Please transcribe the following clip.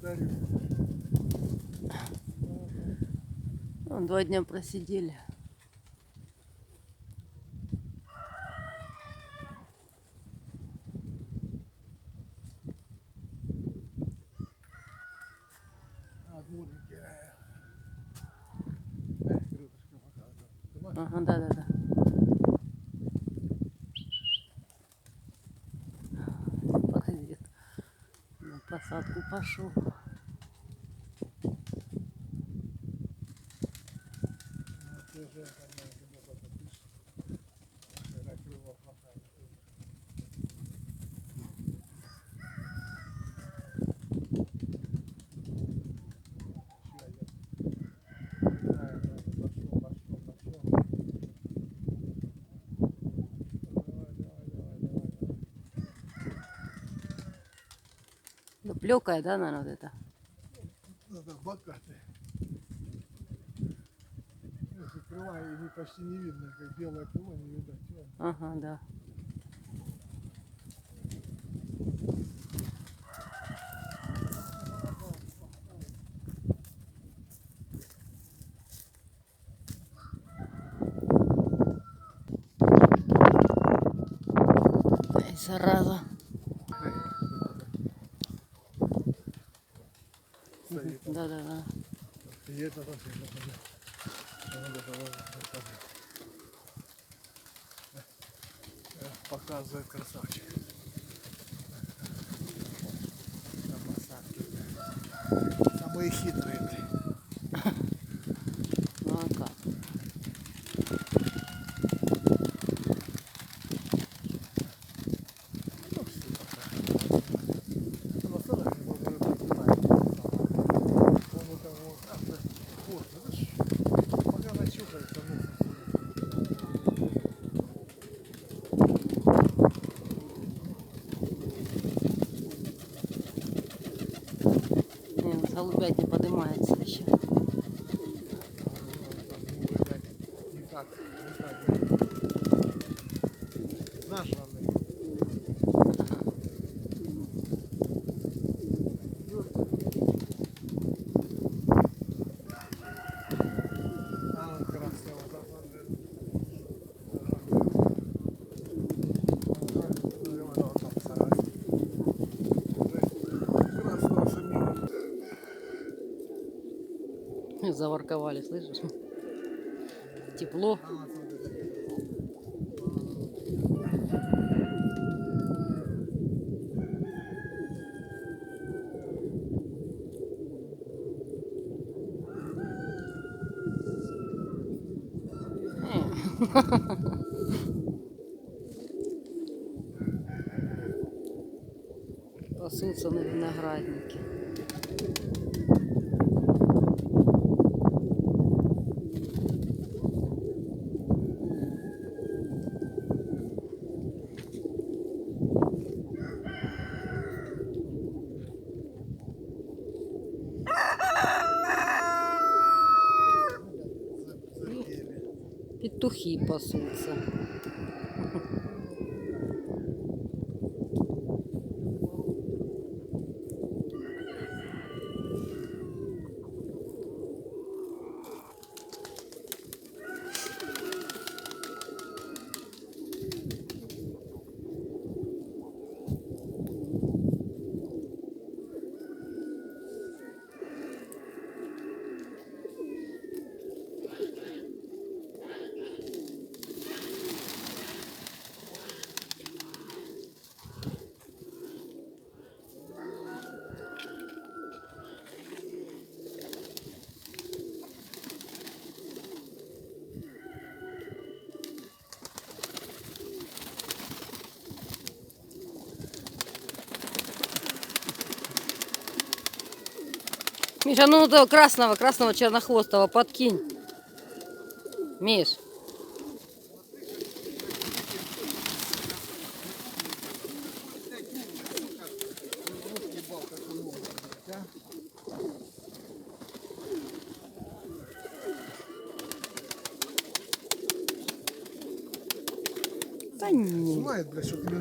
благодарю. Ну, 2 дня просидели. Ага, да. Привет. На посадку пошел. Ну, плёкая, да, наверное, вот это? Да, богатые. Если крыла и почти не видно, как белое крыло не видать. Ага, да. Ай, зараза. Да. И это тоже показывает красавчик. На посадке. Самые хитрые. Ну а как? Ну, все пока. Ну, что так не могу понимать. Он у того, вот, видишь, пока начухается носом. Не, голубятня поднимается еще. Никак. Нажранный. А, красава. Заворковали, слышишь? Тепло. Пасутся на винограднике. Петухи пасутся. Миша, ну этого красного чернохвостого подкинь. Миш. Да нет. Знает, блядь, что ты меня